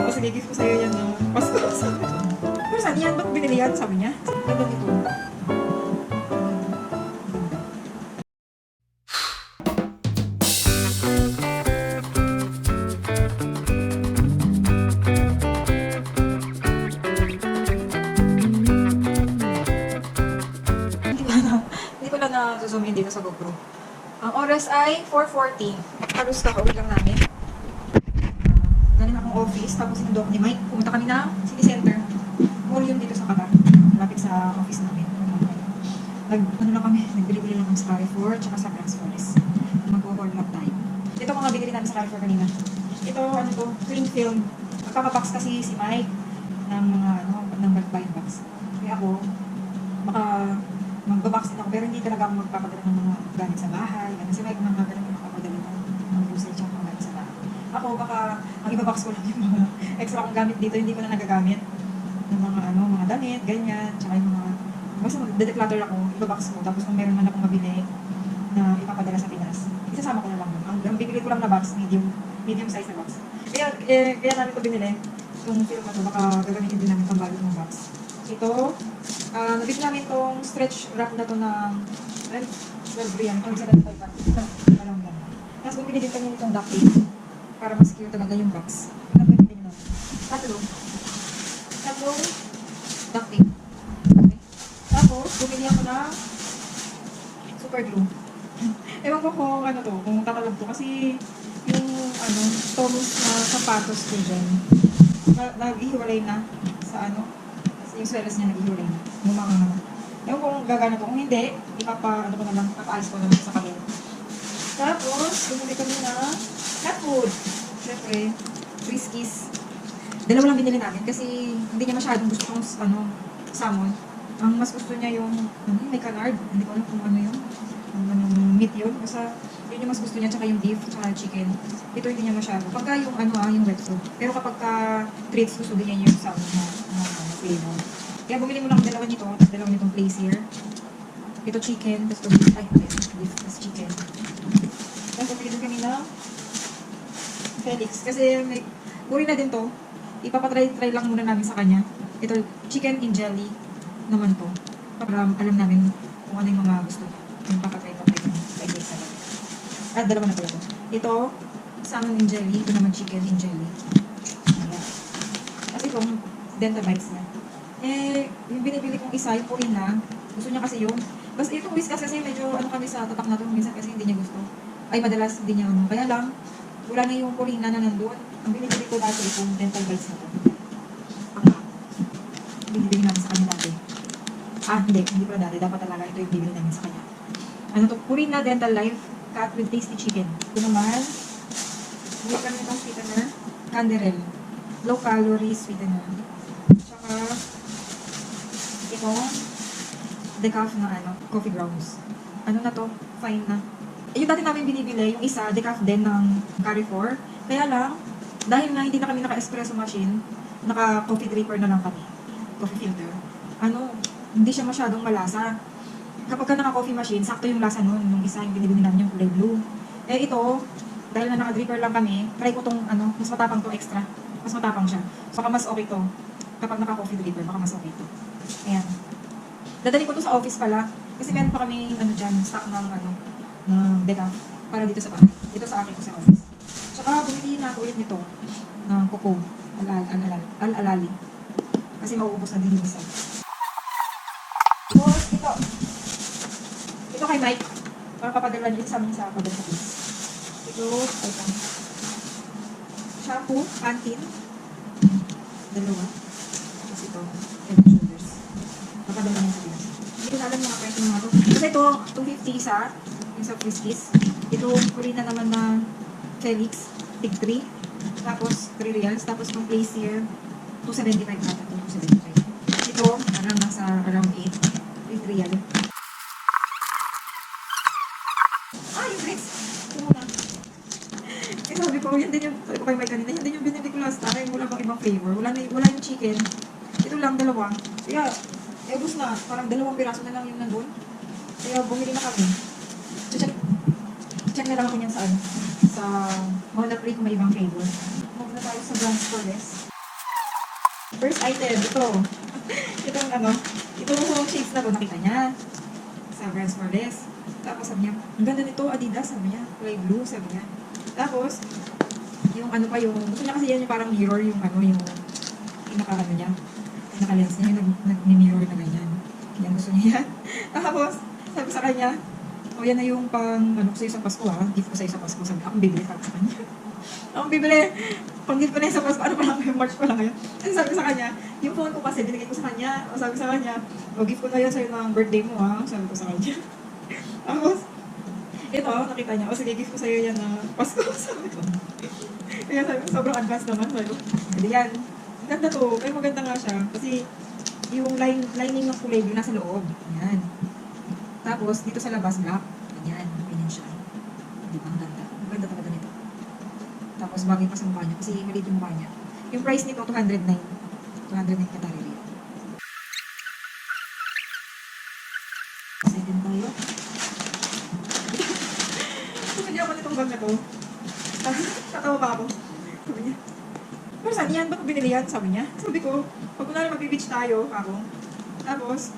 O sige, gift ko sa'yo yan na Pasko. Sabi ko. Pero saan yan? Ba't binili yan? Sabi niya. Ganda nito. Hindi ko lang na-zoom in dito sa GoPro. Ang oras ay 4:40. Halos kakauwi lang namin. Galing akong office, tapos sinundo ako ni Mike. Pumunta kami ng city center. Mall yun dito sa Qatar. Malapit sa office namin. Nagbili-bili lang kami sa Carrefour, tsaka sa Grand Forest. Mag-haul lang tayo. Ito mga binili namin sa Carrefour kanina. Ito, ano to, cling film. Magkakabox kasi si Mike ng mga, ng bulk box. Kaya ako, baka magbabox din ako, pero hindi talaga ako magpapadala ng mga gamit sa bahay. Kasi Mike nang gagawin ko makapadala ng mga grocery tsaka mga gamit sa bahay. Ako, baka ang ibabox ko lang yung mga extra kong gamit dito, hindi ko na nagagamit. Ng mga, mga damit, ganyan, tsaka yung mga, basta mag-declutter ako, ibabox ko. Tapos kung meron man akong mabili na ipapadala sa Pinas, isasama ko na lang. Ang bibili ko lang na box, medium size na box. Kaya namin ito binili. Itong film na ito, baka gagamitin din namin pambalot ng box. Ito, nabili namin itong stretch wrap na ito ng 12 riyan. Ang isa na ito, alam lang. Tapos bumili din kami itong duct tape para mas secure talaga yung box. Ano ba bibili natin? Tatlong duct tape. Okay. Tapos, bumili ako ng super glue. Ewan ko kung ano to, kung tatalog to. Kasi yung Thomas na sapatos ko dyan, nag-ihiwalay na sa yung swelas niya nag-ihiwalay na. Yung mga ewan ko kung gagana to. Kung hindi, papaayos ko naman sa kabila. Tapos, bumili kami na cat food. Siyempre, Friskies. Dalawa lang binili namin kasi hindi niya masyadong gusto kong salmon. Ang mas gusto niya yung may canard. Hindi ko alam kung ano yun. Anong meat yun. Basta yun yung mas gusto niya, tsaka yung beef, tsaka chicken. Ito hindi niya masyado. Pagka yung yung wet food. Pero kapag treats, gusto din niya yung salmon na flavor. Kaya bumili mo lang dalawa nito, tapos dalawa nitong place here. Ito chicken, tapos beef, beef, tapos chicken. Tapos bumili din kami ng Felix. Kasi buri na din to. Ipapatry lang muna namin sa kanya. Ito, chicken in jelly naman to. Para alam namin kung ano yung mga gusto. Yung papatry sa isa. At dalawa na pala to. Ito, salmon in jelly. Ito naman chicken in jelly. Ayan. Kasi itong dental bites niya. Yung binibili kong isa, yung Purina, gusto niya kasi yung, basta itong whiskas kasi medyo kami sa tatak na to. Minsan kasi hindi niya gusto. Ay, madalas hindi niya Kaya lang, wala na yung Purina na nandun. Ang binibili ko dati itong dental bites na to. Binibili namin sa kanya dati. Hindi pala dati. Dapat talaga ito yung bibili namin sa kanya. Purina Dental Life Cat with Tasty Chicken. Ito naman, bili kami itong sweetener, Canderel. Low calorie sweetener. Tsaka, itong decaf na coffee grounds. Na to? Fine na. Yung dati namin binibili, yung isa, decaf din ng Carrefour. Kaya lang, dahil na hindi na kami naka-espresso machine, naka-coffee dripper na lang kami. Coffee filter. Hindi siya masyadong malasa. Kapag ka naka-coffee machine, sakto yung lasa nun. Nung isa yung binibili namin yung kulay blue. Ito, dahil na naka-dripper lang kami, try ko tong mas matapang to extra. Mas matapang siya. Baka mas okay to. Kapag naka-coffee dripper, baka mas okay to. Ayan. Dadali ko to sa office pala. Kasi meron pa kami, dyan, stock ng decaf. Para dito sa bahay. Dito sa akin ko sa office. Tsaka, bumili na ako ulit nito. Ng coco. Al-alali. Kasi mauubos na din yung isa. Tapos, ito. Ito kay Mike. Para papadala din sa amin sa padala sa place. Ito, shampoo, Pantene. Dalawa. Tapos ito, head and shoulders. Papadala din sa place. Hindi ko na alam mga price ng mga ito. Kasi ito, 250 isa. Yung sa Friskies. Ito, Purina naman na Felix, Tig 3. Tapos, 3 reals. Tapos, pang place here, 275 nata. 275. Ito, nasa around 8. 8 real. Yung grits. Ito muna. Sabi ko, yan din yung, sabi ko kay Mike kanina, yan din yung binili ko last time. Wala bang ibang flavor. Wala yung chicken. Ito lang, dalawa. Kaya, ubus na. Parang 2 piraso na lang yung nandun. Kaya, bumili na kami. Check na lang ako niyan sa Mall na Pre kung may ibang flavor. Move na tayo sa Grand Forest. First item, ito. Itong ano, itong shades na to, nakita niya. Sa Brands for Less. Tapos sabi niya, ang ganda nito, Adidas, sabi niya. Kulay blue, sabi niya. Tapos, yung ano pa yung, gusto niya kasi yan yung parang mirror, yung ano, yung pinaka-ano niya. Pinaka-lens niya, yung nag-mirror na ganyan. Yan, gusto niya yan. Tapos, sabi sa kanya, o yan na yung pang, ano ko sa'yo sa Pasko ha, gift ko sa'yo sa Pasko. Sabi, akong bibili para sa kanya. Akong bibili, pang gift ko na yun sa Pasko, ano pa lang ngayon, March pa lang ngayon. Kasi sabi sa kanya, yung phone ko kasi, binigay ko sa kanya. O sabi sa kanya, o gift ko na yun sa'yo ng birthday mo ha, sabi ko sa kanya. Tapos, ito, nakita niya, o sige, gift ko sa'yo yan na Pasko, sabi ko. Kaya sabi ko, sobrang advanced naman, sabi ko. Hindi yan, ganda to, kaya maganda nga siya. Kasi, yung lining ng kulay blue nasa loob. Yan. Tapos, dito sa labas, black. Ganyan, ganyan siya. Di ba? Ang ganda. Ang ganda talaga nito. Tapos, bagay pa sa mukha niya. Kasi maliit yung mukha niya. Yung price nito, 209. 209 katarili. Excited tayo. Sabi ako nitong bag na to. Tatawa pa ako. Sabi niya, pero saan yan? Ba't ko binili yan? Sabi niya. Sabi ko, pag kunwari mag-beach tayo, ako. Tapos,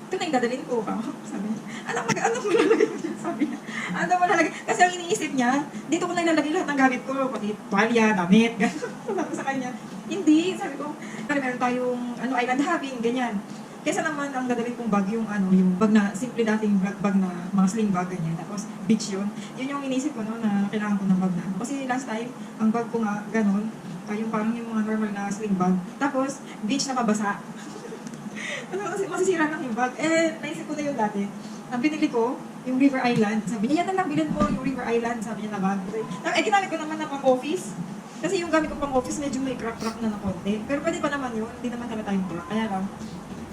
ito na yung dadalhin ko, ako. Sabi niya, anak mo lalagay mo dyan? Sabi niya, ano mo lalagay? Kasi ang iniisip niya, dito ko na ilalagay lahat ng gamit ko, pati tuwalya, damit, gano'n. Sabi sa kanya, hindi. Sabi ko, kasi meron tayong island hopping, ganyan. Kesa naman ang dadalhin kong bag, yung bag na, simple dating bag na mga sling bag, ganyan. Tapos, beach yun. Yun yung inisip ko, no, na kailangan ko ng bag na. Kasi last time, ang bag ko nga, gano'n, yung parang yung mga normal na sling bag. Tapos, beach na mabasa. Kasi masisira lang yung bag. Naisip ko na yun dati. Ang binili ko, yung River Island. Sabi niya, yan na lang, bilhin mo yung River Island. Sabi niya na bag. Ginamit ko naman na pang-office. Kasi yung gamit ko pang-office, medyo may crack-crack na ng konti. Pero pwede pa naman yun. Hindi naman talaga tayong crack. Kaya lang,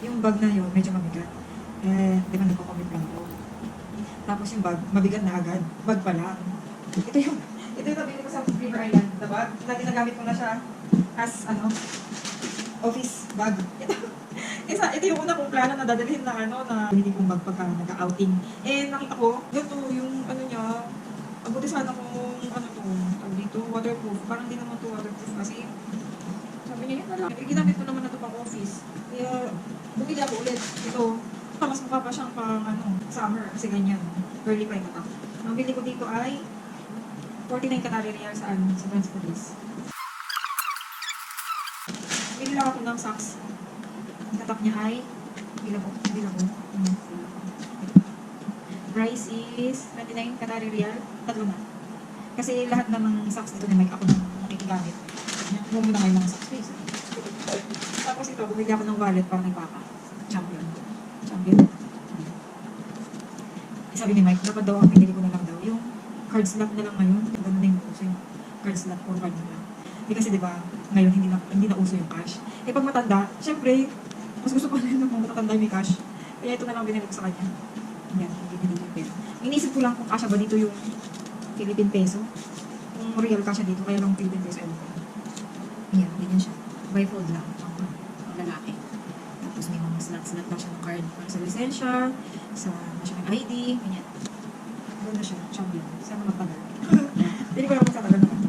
yung bag na yun, medyo mabigat. Di ba nagko-commit lang ako. Tapos yung bag, mabigat na agad. Bag pa lang. Ito yung nabili ko sa River Island, the bag. Nagamit ko na siya as, office bag. Ito yung una kong plano na dadalhin na na hindi kong bag pagka nag-outing. Nakita ko, ganito yung niya, abuti sana kung dito, waterproof. Parang hindi naman to waterproof kasi sabi niya, yun na lang. Ginamit ko naman na to pang office. Kaya, bumili ako ulit. Ito, mas mukha pa siyang pang summer kasi ganyan. Curly pa yung mata. Ang bili ko dito ay 49 Qatari Riyal sa Brands for Less. Bili lang ako ng socks. Ang tatak niya ay bilang ko. Price is 29 Qatari Riyal. Tatlo na. Kasi lahat ng socks dito na may ako nang nakikigamit. Huwag mo na kayo mga socks, please. Tapos ito, bumili ako ng wallet para kay Papa. Champion. Sabi ni Mike, dapat daw ang pinili ko na lang daw yung card slot na lang ngayon. Ganun na yung uso yung card slot or card na lang. Kasi diba, ngayon hindi na uso yung cash. Pag matanda, syempre, mas gusto ko rin kung matatanda yung cash. Kaya ito na lang binili ko sa kanya. Yan, hindi pera. Iniisip ko lang kung kasya ba dito yung Philippine peso. Kung real kasya dito, kaya lang Philippine peso. Yan, ganyan siya. By fold lang. Ang lalaki. Tapos may mga slot lang siya ng card para sa lisensya, sa national ID, ganyan. Ganda siya, champion. Sana magtagal. Hindi ko lang magtatagal naman.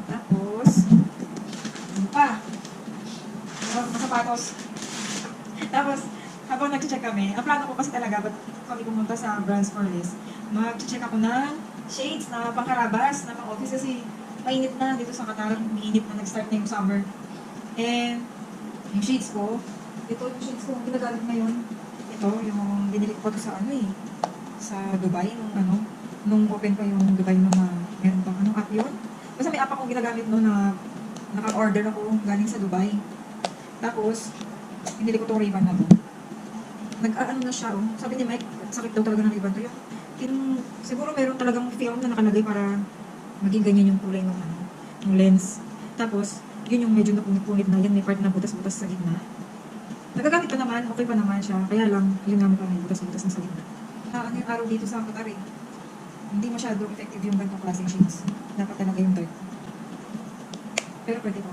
Tapos, ano pa? Masapatos. Tapos, habang nag-check kami, ang plano ko kasi talaga, ba't kami pumunta sa Brands for Less, mag-check ako ng shades na pangkarabas, na pang-office kasi mainit na dito sa Qatar, umiinit na, nag-start na yung summer. Yung shades ko, ito yung shades ko, ginagamit ngayon. Ito, yung binili ko pa sa sa Dubai, nung open pa yung Dubai nung meron pang app yun. Basta may app akong ginagamit noon na naka-order ako galing sa Dubai. Tapos, binili ko itong Ray-Ban na to. Na siya, sabi ni Mike, sakit daw talaga ng Ray-Ban to. Siguro meron talagang film na nakalagay para maging ganyan yung kulay ng lens. Tapos, yun yung medyo napunit-punit na yan, may part na butas-butas sa gitna. Nagagamit pa naman, okay pa naman siya, kaya lang, yun nga may butas-butas na sa gitna. Yung araw dito sa Qatar hindi masyado effective yung ganitong klaseng shades. Dapat talaga yung dark. Pero pwede pa.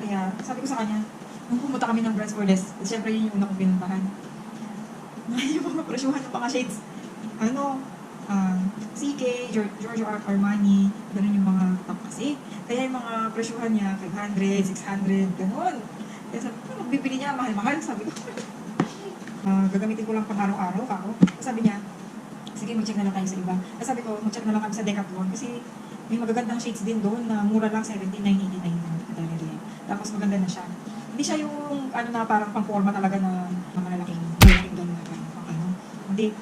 Kaya, sabi ko sa kanya, nung pumunta kami ng Brands for Less, siyempre yun yung una kong pinuntahan. Yung mga presyuhan ng mga shades. CK, Giorgio Armani, ganun yung mga top kasi. Kaya yung mga presyuhan niya, 500, 600, ganun. Kaya sabi ko, bibili niya, mahal-mahal, sabi ko. Gagamitin ko lang pang araw-araw ako. Sabi niya, sige, mag-check na lang tayo sa iba. Sabi ko, mag-check na lang kami sa Decathlon kasi may magagandang shades din doon na mura lang, 17,989 na. Tapos maganda na siya. Hindi siya yung ano na parang pang-forma talaga na malalaking gano'n na parang pang ano. Hindi,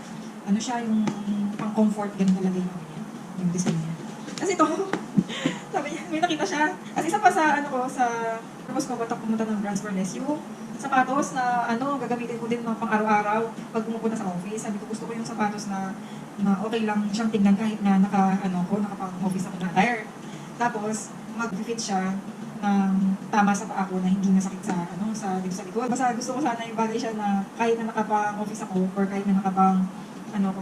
ano siya yung pang-comfort, gano'n talaga yung design niya. Kasi ito, sabi niya, may nakita siya. As isa pa sa ano ko, sa purpose ko, batak pumunta ng Brands for Less, yung sapatos na ano, gagamitin ko din mga pang-araw-araw pag pumupunta sa office. Sabi ko, gusto ko yung sapatos na okay lang siyang tingnan kahit na nakapang-office ako na attire. Tapos, mag-fit siya tama sa paa ko na hindi masakit sa dito sa likod. Basta gusto ko sana yung bagay siya na kahit na nakapang-office ako or kahit na nakapang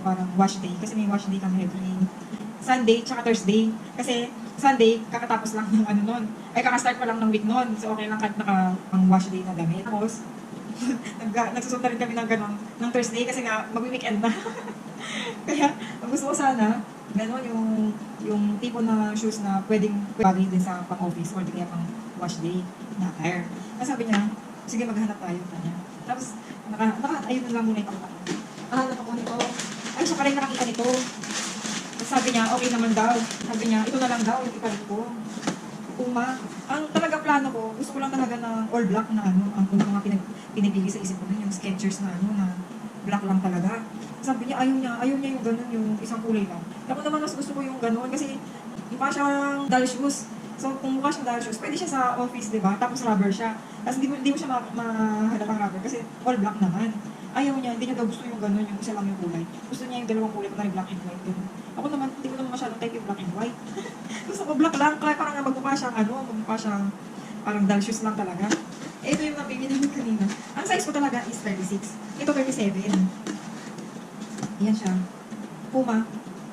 parang wash day. Kasi may wash day kami every Sunday tsaka Thursday. Kasi Sunday, kakatapos lang ng nun. Ay, kakastart pa lang ng week nun. So, okay lang kahit nakapang-wash day na damit. Tapos, nagsusunod na rin kami ng gano'n ng Thursday kasi nga mag-weekend na. Kaya, ang gusto ko sana, gano'n yung tipo na shoes na pwedeng bagay din sa pang-office or di kaya pang wash day na attire. Kasi sabi niya, sige maghanap tayo. Tapos, ayun na lang muna ito. Hanap ako nito. Ay, siya pa rin nakakita nito. Tapos sabi niya, okay naman daw. Sabi niya, ito na lang daw, yung ipalit ko. Puma. Ang talaga plano ko, gusto ko lang talaga ng all black na ang mga pinipili sa isip ko nun, yung Skechers na na black lang talaga. Sabi niya, ayaw niya yung ganun, yung isang kulay lang. Ako naman mas gusto ko yung ganun kasi mukha siyang doll shoes. So kung mukha siyang doll shoes, pwede siya sa office, di ba? Tapos rubber siya. Tapos hindi mo siya mahalapang rubber kasi all black naman. Ayaw niya, hindi niya daw gusto yung ganun, yung isa lang yung kulay. Gusto niya yung dalawang kulay, kunwari black and white. Ganun. Ako naman, hindi ko naman masyadong type yung black and white. Gusto ko black lang, kaya parang magmukha siyang parang doll shoes lang talaga. Eh, ito yung napili namin kanina. Ang size ko talaga is 36. Ito 37. Yan siya. Puma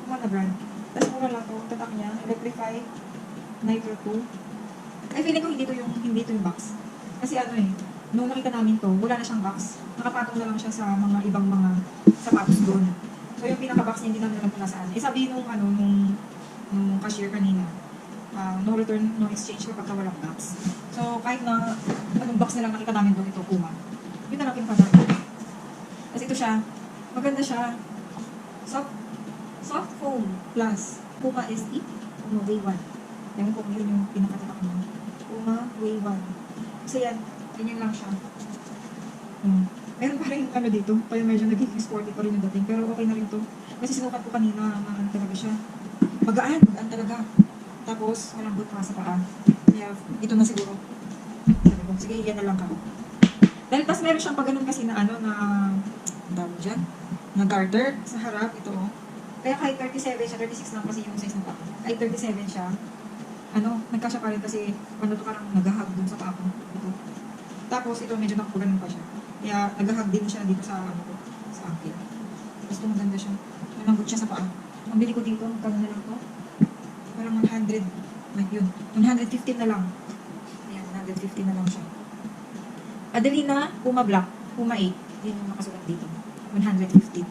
na brand. Tapos mura lang to. Tatak niya. Electrify. Nitro 2. Ay, feeling ko hindi to yung box. Kasi nung nakita namin to, wala na siyang box. Nakapatong na lang siya sa mga ibang mga sapatos doon. So yung pinaka-box niya, hindi namin alam kung nasaan. Eh, sabi nung cashier kanina, no return, no exchange kapag walang box. So kahit na anong box na lang nakita namin doon, ito, Puma. Yun na lang kinuha namin. Kasi ito siya, maganda siya. Soft foam plus Puma SE, Puma Way 1. Ewan ko kung yun yung pinakatatak mo. Puma Way 1. Kasi yan lang siya. Meron pa rin dito, kaya medyo naging sporty pa rin yung dating. Pero okay na rin to. Kasi sinukat ko kanina, talaga siya. Magaan talaga. Tapos, malambot pa sa paa. Kaya, ito na siguro. Sabi ko, sige, yan na lang ka. Dahil tas meron siyang pag ganun kasi na dyan, na garter sa harap, ito Kaya kahit 37 siya, 36 lang kasi yung size ng paa. Kahit 37 siya, nagkasya pa rin kasi, to parang naghahag dun sa paa ko. Ito. Tapos, ito medyo nakapaganon pa siya. Kaya, naghahag din siya dito sa sa akin. Tapos, ito maganda siya. Malambot siya sa paa. Ang bili ko dito, magkano na lang to? Parang 100, yun, 115 na lang. Ayan, 115 na lang siya. Adelina, Puma Black, Puma 8. Yun yung nakasulat dito. 115.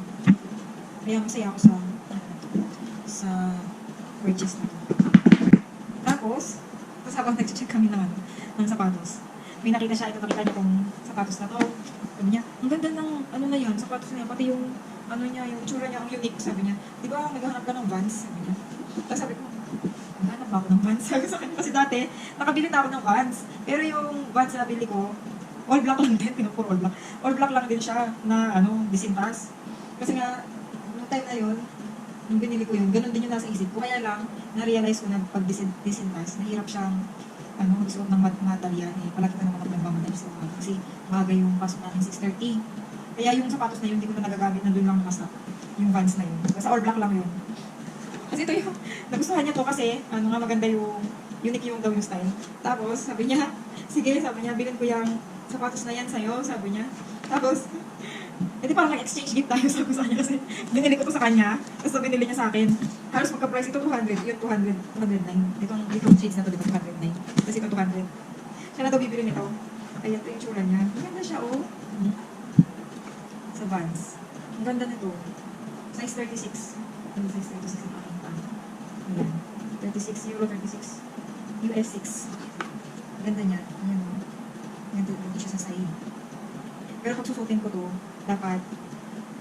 Kaya masaya ako sa purchase na to. Tapos habang nag-check kami ng sapatos, may nakita siya, ito nakita niya kung sapatos na to. Sabi niya, ang ganda ng na yan, sapatos niya, pati yung niya, yung itsura niya, ang unique. Sabi niya, di ba naghahanap ka ng Vans? Sabi niya. Tapos sabi ko, naghahanap ba ako ng Vans? Sabi sa kanya, kasi dati, nakabili na ako ng Vans. Pero yung Vans na nabili ko, all black lang din, pinupuro all black. All black lang din siya na, disintas. Kasi nga, noong time na yun, nung binili ko yun, ganun din yung nasa isip ko. Kaya lang, na-realize ko na pag disintas, nahirap siyang, magsuot ng matalyan. Palagi ka naman nagmamadali sa umaga. Kasi maaga yung pasok namin 6:30. Kaya yung sapatos na yun, hindi ko na nagagamit, nandun lang nakastock. Yung Vans na yun. Basta all black lang yun. Kasi ito yung, nagustuhan niya to kasi, maganda yung, unique yung daw yung style. Tapos, sabi niya, sige, sabi niya, bilhin ko yung sapatos na yan sa'yo, sabi niya. Tapos, edi parang nag-exchange gift tayo, sabi sa kanya kasi binili ko to sa kanya, tapos binili niya sa akin. Halos magka-price ito 200, yun 209. Itong shades na to, di ba 209? Tapos ito 200. Siya na daw bibili nito. Kaya ito yung tsura niya. Maganda siya, sa Vans. Ang ganda nito. Size 36. Ano size 36 ang aking pang? Ayan. 36, Euro 36. US 6. Ang ganda niya. Ayan. Nandito siya sa side. Pero pag susutin ko to, dapat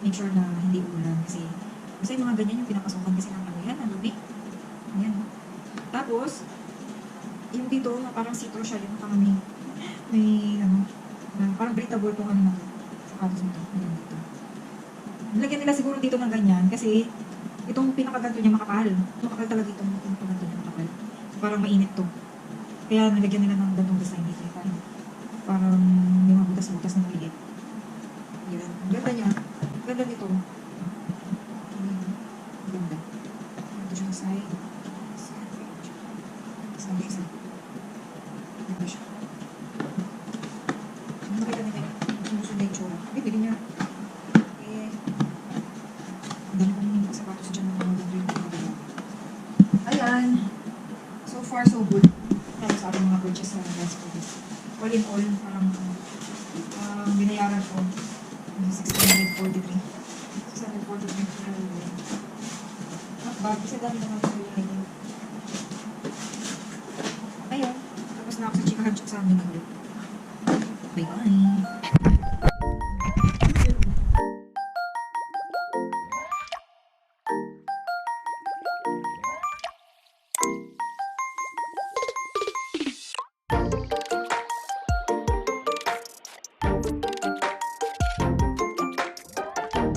make sure na hindi umulan kasi yung mga ganyan yung pinapasukan kasi ng ano yan, ang lumi. Ayan. Tapos, yung dito na parang sitro siya, yung parang may ano, na parang breathable tong ano na to. Sapatos nito. Ayan dito. Nilagyan nila siguro dito ng ganyan kasi itong pinakaganto niya makapal. Makapal talaga itong pinakaganto niya makapal. So, parang mainit to. Kaya nilagyan nila ng gantong design dito. Parang may mga butas-butas na maliit. Yan. Ganda niya. Ganda nito. Ganda. Ito siya sa side. Sabi isa. Ganda siya. Nakita nila yung sumusunod na yung tsura. Bibili niya. Eh, ang dami kong sapatos dyan ng mga ganda yung mga. Ayan. So far, so good. Tapos sa ating mga purchase na guys ko. All in all, parang binayaran ko 643. 643. Not bad. Kasi dami naman ko yung ayun. Tapos na ako sa chikahan sa amin. Bye-bye.